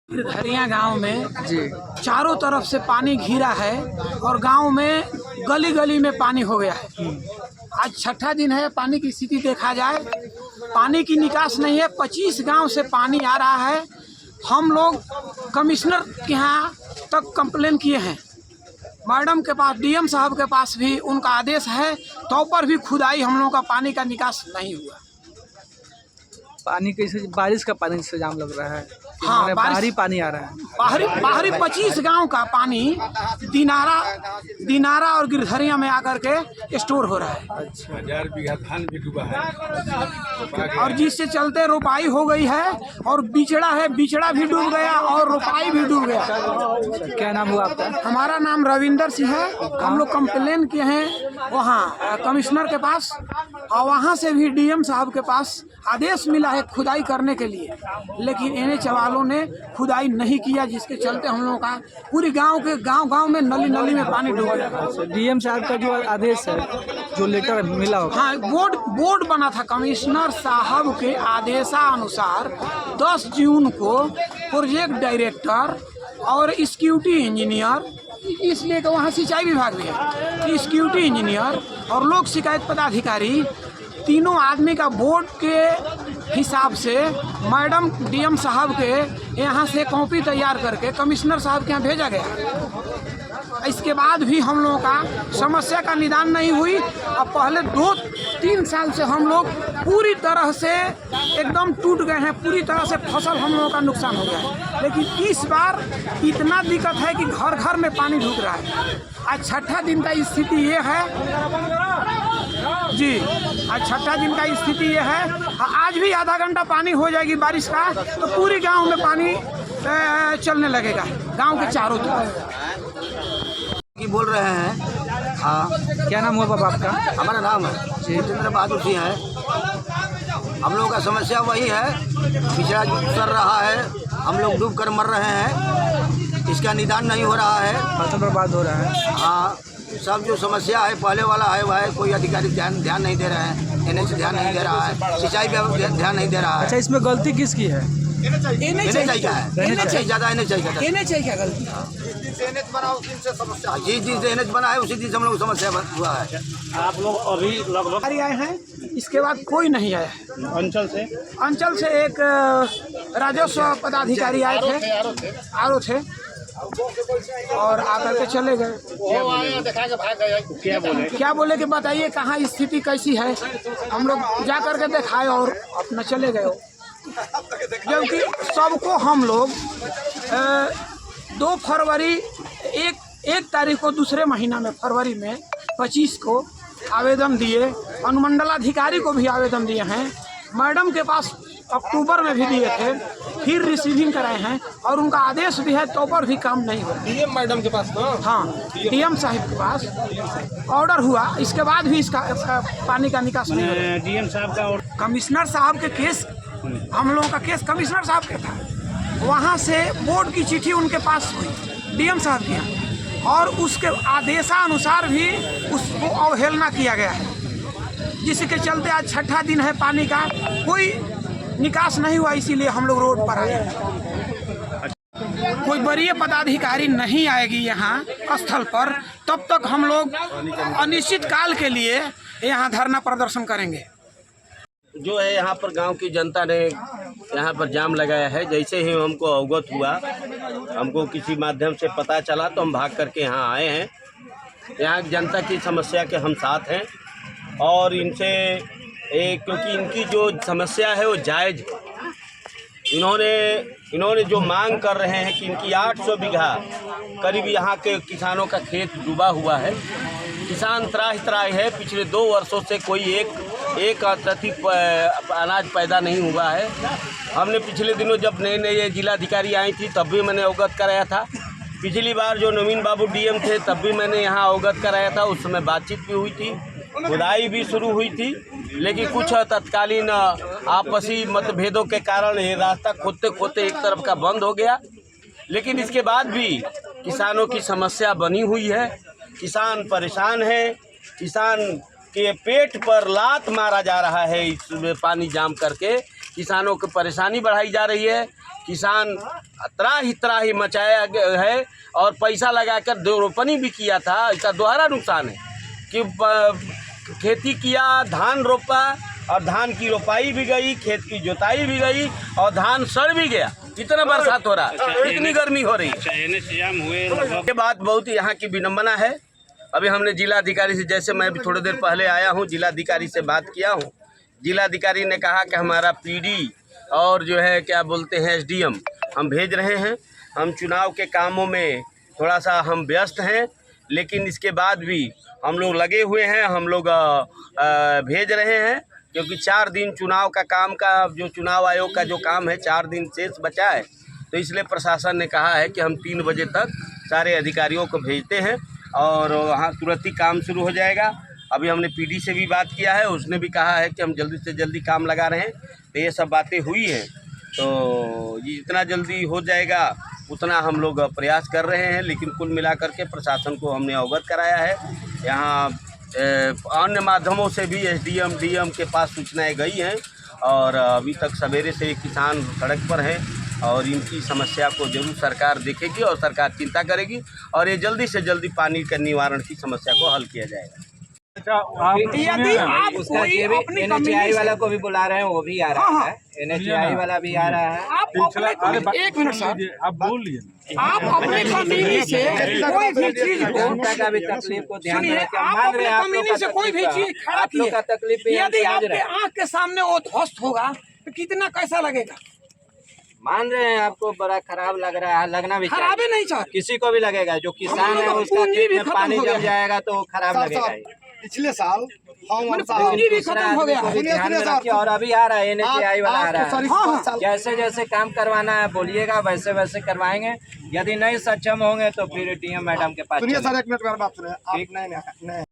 गिरधरिया गांव में चारों तरफ से पानी घिरा है और गांव में गली गली में पानी हो गया है। आज छठा दिन है। पानी की स्थिति देखा जाए, पानी की निकास नहीं है। 25 गांव से पानी आ रहा है। हम लोग कमिश्नर के यहाँ तक कंप्लेन किए हैं, मैडम के पास, डीएम साहब के पास भी उनका आदेश है, तो पर भी खुदाई हम लोगों का पानी का निकास नहीं हुआ। पानी कैसे? बारिश का पानी से जाम लग रहा है। हाँ, बाहरी पानी आ रहा है। बाहरी 25 गांव का पानी दिनारा और गिरधरिया में आकर के स्टोर हो रहा है। 1000 बीघा धान भी डूबा है और जिससे चलते रोपाई हो गई है और बिचड़ा है, बिचड़ा भी डूब गया और रोपाई भी डूब गया। क्या नाम हुआ आपका? हमारा नाम रविंदर सिंह है। हम लोग कंप्लेन किए हैं वहाँ कमिश्नर के पास और वहाँ से भी डीएम साहब के पास आदेश मिला है खुदाई करने के लिए, लेकिन एनएच वालों ने खुदाई नहीं किया, जिसके चलते हम लोगों का पूरी गांव में नली में पानी डूब गया। डीएम साहब का जो आदेश है, जो लेटर मिला होगा, हाँ, बोर्ड बना था कमिश्नर साहब के आदेशानुसार 10 जून को प्रोजेक्ट डायरेक्टर और सिक्योरिटी इंजीनियर, इसलिए कि वहाँ सिंचाई विभाग भी है, सिक्योरिटी इंजीनियर और लोक शिकायत पदाधिकारी, तीनों आदमी का बोर्ड के हिसाब से मैडम डीएम साहब के यहाँ से कॉपी तैयार करके कमिश्नर साहब के यहाँ भेजा गया। इसके बाद भी हम लोगों का समस्या का निदान नहीं हुई। अब पहले 2-3 साल से हम लोग पूरी तरह से एकदम टूट गए हैं, पूरी तरह से फसल हम लोगों का नुकसान हो गया है। लेकिन इस बार इतना दिक्कत है कि घर घर में पानी ढुक रहा है। आज छठा दिन का स्थिति ये है जी, आज छठा दिन का स्थिति ये है। आज भी आधा घंटा पानी हो जाएगी बारिश का तो पूरी गांव में पानी चलने लगेगा, गांव के चारों तरफ। की बोल रहे हैं। हाँ, क्या नाम हुआ बाबा आपका? हमारा नाम है जितेंद्र बहादुर सिंह है। हम लोगों का समस्या वही है, पिछड़ा सर रहा है, हम लोग डूब कर मर रहे हैं, इसका निदान नहीं हो रहा है, फसल बर्बाद हो रहा है। हाँ, सब जो समस्या है पहले वाला है वह है, कोई अधिकारी ध्यान नहीं दे रहे हैं, एनएच ध्यान नहीं दे रहा है, सिंचाई पे ध्यान नहीं दे रहा है। अच्छा, इसमें गलती किसकी है? एनएच क्या है? ज़्यादा एनएच क्या गलती? जिस दिन से एनएच बना है उसी दिन से हम लोग समस्या हुआ है। आप लोग अभी लगभग आए हैं, इसके बाद कोई नहीं आया है। अंचल से एक राजस्व पदाधिकारी आए थे, आरो थे और आकर के चले गए। क्या बोले कि बताइए कहाँ स्थिति कैसी है। हम लोग जा कर के दिखाए और अपना चले गए, जबकि सबको हम लोग 2 फरवरी एक तारीख को दूसरे महीना में फरवरी में 25 को आवेदन दिए, अनुमंडलाधिकारी को भी आवेदन दिए हैं, मैडम के पास अक्टूबर में भी दिए थे, फिर रिसीविंग कराए हैं और उनका आदेश भी है, तो पर भी काम नहीं हुआ। डीएम मैडम के पास ना? हाँ, डीएम साहब के पास ऑर्डर हुआ, इसके बाद भी इसका पानी का निकास नहीं हुआ। डीएम साहब का और कमिश्नर साहब के केस, हम लोगों का केस कमिश्नर साहब के था, वहाँ से बोर्ड की चिट्ठी उनके पास हुई डीएम साहब के यहाँ, और उसके आदेशानुसार भी उसको अवहेलना किया गया है, जिसके चलते आज छठा दिन है, पानी का कोई निकास नहीं हुआ। इसीलिए हम लोग रोड पर आए। कोई वरीय पदाधिकारी नहीं आएगी यहाँ स्थल पर, तब तक हम लोग अनिश्चित काल के लिए यहाँ धरना प्रदर्शन करेंगे। जो है यहाँ पर गांव की जनता ने यहाँ पर जाम लगाया है। जैसे ही हमको अवगत हुआ, हमको किसी माध्यम से पता चला तो हम भाग करके यहाँ आए हैं। यहाँ जनता की समस्या के हम साथ हैं और इनसे क्योंकि इनकी जो समस्या है वो जायज़ है। इन्होंने जो मांग कर रहे हैं कि इनकी 800 बीघा करीब यहाँ के किसानों का खेत डूबा हुआ है, किसान त्राही है, पिछले 2 वर्षों से कोई एक अत्यधि अनाज पैदा नहीं हुआ है। हमने पिछले दिनों जब नए जिलाधिकारी आई थी तब भी मैंने अवगत कराया था, पिछली बार जो नवीन बाबू डीएम थे तब भी मैंने यहाँ अवगत कराया था, उस समय बातचीत भी हुई थी, खुदाई भी शुरू हुई थी, लेकिन कुछ तत्कालीन आपसी मतभेदों के कारण ये रास्ता खोदते एक तरफ का बंद हो गया। लेकिन इसके बाद भी किसानों की समस्या बनी हुई है, किसान परेशान है, किसान के पेट पर लात मारा जा रहा है, इस पानी जाम करके किसानों की परेशानी बढ़ाई जा रही है। किसान त्राही त्राही मचाया है और पैसा लगाकर रोपनी भी किया था। इसका दोहरा नुकसान है कि खेती किया, धान रोपा और धान की रोपाई भी गई, खेत की जोताई भी गई और धान सड़ भी गया। इतना बरसात हो रहा है, इतनी गर्मी हो रही है। ये बात बहुत यहाँ की विडम्बना है। अभी हमने जिलाधिकारी से, जैसे मैं भी थोड़ी देर पहले आया हूँ, जिलाधिकारी से बात किया हूँ। जिलाधिकारी ने कहा कि हमारा पीडी और जो है क्या बोलते हैं एसडीएम हम भेज रहे हैं। हम चुनाव के कामों में थोड़ा सा हम व्यस्त हैं, लेकिन इसके बाद भी हम लोग लगे हुए हैं, हम लोग भेज रहे हैं, क्योंकि 4 दिन चुनाव का काम का जो चुनाव आयोग का जो काम है 4 दिन शेष बचा है। तो इसलिए प्रशासन ने कहा है कि हम 3 बजे तक सारे अधिकारियों को भेजते हैं और वहाँ तुरंत ही काम शुरू हो जाएगा। अभी हमने पीडी से भी बात किया है, उसने भी कहा है कि हम जल्दी से जल्दी काम लगा रहे हैं। तो ये सब बातें हुई हैं, तो ये जितना जल्दी हो जाएगा उतना हम लोग प्रयास कर रहे हैं। लेकिन कुल मिलाकर के प्रशासन को हमने अवगत कराया है। यहाँ अन्य माध्यमों से भी एसडीएम डीएम के पास सूचनाएं गई हैं और अभी तक सवेरे से किसान सड़क पर हैं और इनकी समस्या को जरूर सरकार देखेगी और सरकार चिंता करेगी और ये जल्दी से जल्दी पानी का निवारण की समस्या को हल किया जाएगा। यदि आप उसका कोई ये भी अपनी NHI कम्युनिटी वाला को भी बुला रहे हैं, वो भी आ रहा है। NHI वाला भी आ रहा है। आप अपने एक मिनट सर, आप बोल लिए आप अपने कम्युनिटी से कोई भी चीज को जनता का भी तकलीफ को ध्यान में सुनिए, रख के आप मान अपने रहे हैं। आप लोग कम्युनिटी का से कोई भी तकलीफ चीज खड़ा आप लोग का तकलीफ भी हम यदि समझ आपके रहे हैं। आंख के सामने वो ध्वस्त होगा तो कितना कैसा लगेगा? मान रहे हैं आपको बड़ा खराब लग रहा है, लगना भी चाहिए। खराबे नहीं चाहिए। किसी को भी लगेगा, जो किसान हम है लोग का उसका पूंजी खेत भी में खत्म पानी हो गया जम जाएगा तो खराब लगेगा ही। पिछले साल हम पूंजी भी खत्म हो गया को भी है। ध्यान में रखिए। और अभी आ रहा है NHI वाला आ रहा है। हाँ, जैसे जैसे काम करवाना है बोलिएगा, वैसे वैसे करवाएंगे। यदि नहीं सक्षम होंगे तो फिर TM मैडम के पास सुनिए चलेंगे। सर, एक मिनट मेरी बात सुनिए। आप नहीं